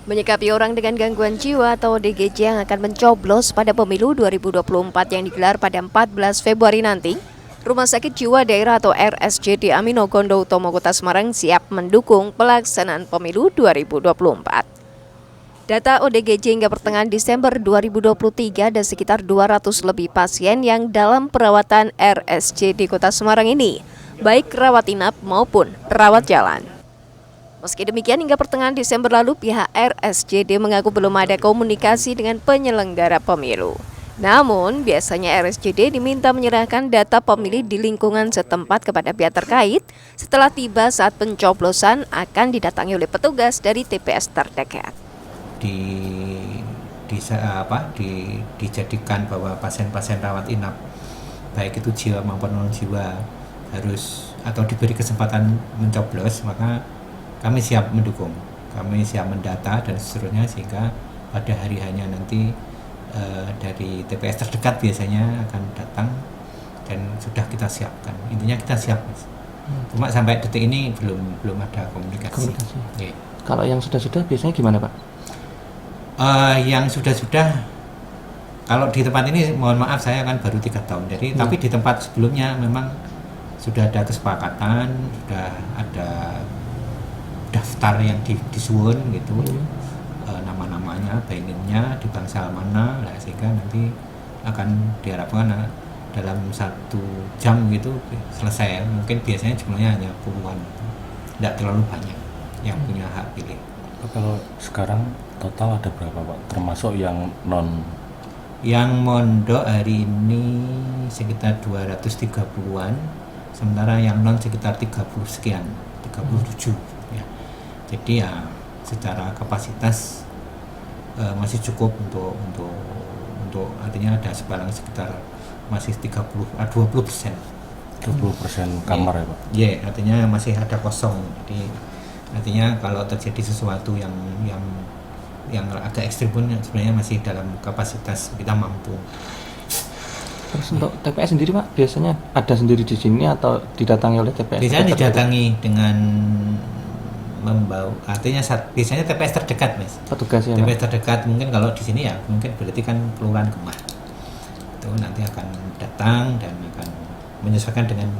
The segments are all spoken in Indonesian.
Menyikapi orang dengan gangguan jiwa atau ODGJ yang akan mencoblos pada pemilu 2024 yang digelar pada 14 Februari nanti, Rumah Sakit Jiwa Daerah atau RSJD Aminogondo Utomo Kota Semarang siap mendukung pelaksanaan pemilu 2024. Data ODGJ hingga pertengahan Desember 2023 ada sekitar 200 lebih pasien yang dalam perawatan RSJD Kota Semarang ini, baik rawat inap maupun rawat jalan. Meski demikian, hingga pertengahan Desember lalu pihak RSJD mengaku belum ada komunikasi dengan penyelenggara pemilu. Namun, biasanya RSJD diminta menyerahkan data pemilih di lingkungan setempat kepada pihak terkait setelah tiba saat pencoblosan akan didatangi oleh petugas dari TPS terdekat. Dijadikan bahwa pasien-pasien rawat inap, baik itu jiwa maupun non jiwa, harus atau diberi kesempatan mencoblos, maka kami siap mendukung, kami siap mendata dan seterusnya, sehingga pada hari hanya nanti dari TPS terdekat biasanya akan datang dan sudah kita siapkan. Intinya kita siap, Mas. Cuma sampai detik ini belum ada komunikasi. Yeah. Kalau yang sudah-sudah biasanya gimana, Pak? Yang sudah-sudah, kalau di tempat ini mohon maaf saya kan baru 3 tahun, jadi tapi di tempat sebelumnya memang sudah ada kesepakatan, sudah ada daftar yang disusun gitu, nama-namanya, bainnya di bangsal mana, lah, sehingga nanti akan diharapkan dalam 1 jam gitu selesai. Mungkin biasanya jumlahnya hanya puluhan, tidak terlalu banyak yang punya hak pilih. Kalau sekarang total ada berapa, Pak? Termasuk yang non? Yang mondok hari ini sekitar 230-an, sementara yang non sekitar 30 sekian, 37 ya. Jadi ya secara kapasitas masih cukup untuk artinya ada sekarang sekitar masih 20% kamar ya, Pak? Iya, artinya masih ada kosong. Jadi artinya kalau terjadi sesuatu yang agak ekstrim pun sebenarnya masih dalam kapasitas kita mampu. Terus untuk TPS sendiri, Pak, biasanya ada sendiri di sini atau didatangi oleh TPS? Biasanya didatangi dengan membawa, artinya biasanya TPS terdekat, Mas. Petugas ya, TPS terdekat, mungkin kalau di sini ya mungkin berarti kan Kelurahan Kemah. Itu nanti akan datang dan akan menyesuaikan dengan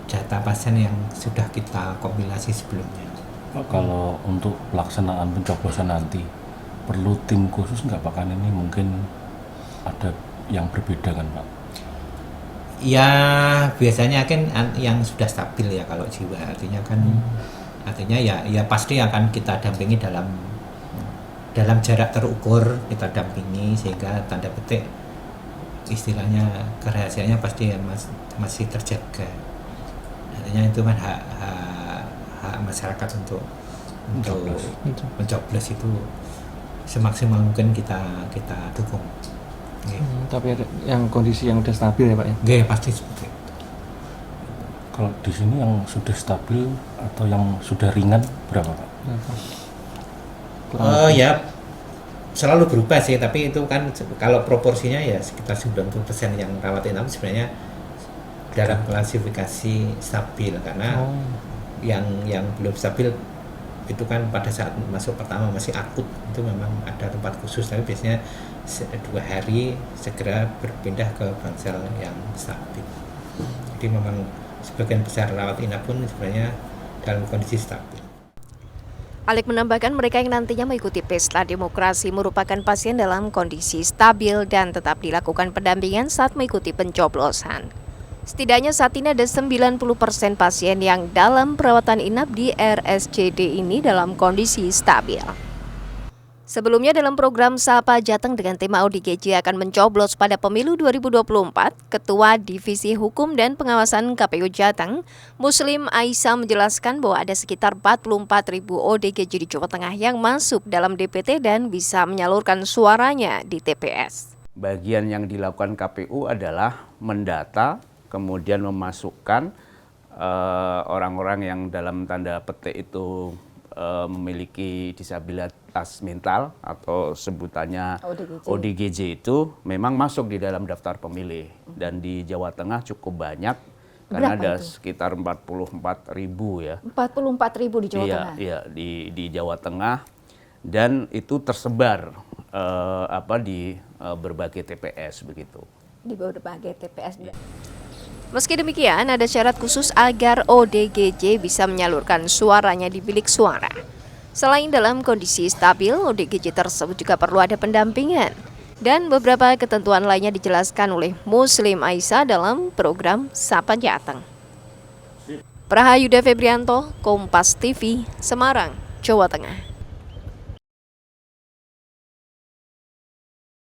data pasien yang sudah kita kompilasi sebelumnya. Kalau untuk pelaksanaan pencoblosan nanti perlu tim khusus nggak, Pak? Kan ini mungkin ada yang berbeda kan, Pak? Ya biasanya kan yang sudah stabil ya kalau jiwa, artinya kan artinya ya pasti akan kita dampingi dalam jarak terukur, kita dampingi sehingga tanda petik istilahnya kerahasiaannya pasti masih terjaga. Artinya itu kan hak masyarakat untuk mencoblos itu semaksimal mungkin kita dukung. Tapi ada yang kondisi yang udah stabil ya, Pak ya? Nggih, pasti seperti itu. Kalau di sini yang sudah stabil atau yang sudah ringan berapa, Pak? Ya selalu berubah sih, tapi itu kan kalau proporsinya ya sekitar 90% yang rawat inap sebenarnya dalam klasifikasi stabil, karena yang belum stabil itu kan pada saat masuk pertama masih akut, itu memang ada tempat khusus, tapi biasanya 2 hari segera berpindah ke bangsal yang stabil. Jadi memang sebagian besar rawat inap pun sebenarnya dalam kondisi stabil. Alik menambahkan mereka yang nantinya mengikuti pesta demokrasi merupakan pasien dalam kondisi stabil dan tetap dilakukan pendampingan saat mengikuti pencoblosan. Setidaknya saat ini ada 90% pasien yang dalam perawatan inap di RSJD ini dalam kondisi stabil. Sebelumnya dalam program Sapa Jateng dengan tema ODGJ akan mencoblos pada pemilu 2024, Ketua Divisi Hukum dan Pengawasan KPU Jateng, Muslim Aisyah menjelaskan bahwa ada sekitar 44.000 ODGJ di Jawa Tengah yang masuk dalam DPT dan bisa menyalurkan suaranya di TPS. Bagian yang dilakukan KPU adalah mendata, kemudian memasukkan orang-orang yang dalam tanda petik itu memiliki disabilitas mental atau sebutannya ODGJ itu memang masuk di dalam daftar pemilih. Dan di Jawa Tengah cukup banyak, karena ada sekitar 44.000 ya. 44.000 di Jawa Tengah? Iya, di Jawa Tengah. dan itu tersebar di berbagai TPS begitu. Di berbagai TPS. Meski demikian, ada syarat khusus agar ODGJ bisa menyalurkan suaranya di bilik suara. Selain dalam kondisi stabil, ODGJ tersebut juga perlu ada pendampingan. Dan beberapa ketentuan lainnya dijelaskan oleh Muslim Aisyah dalam program Sapa Jateng. Prahayuda Febrianto, Kompas TV, Semarang, Jawa Tengah.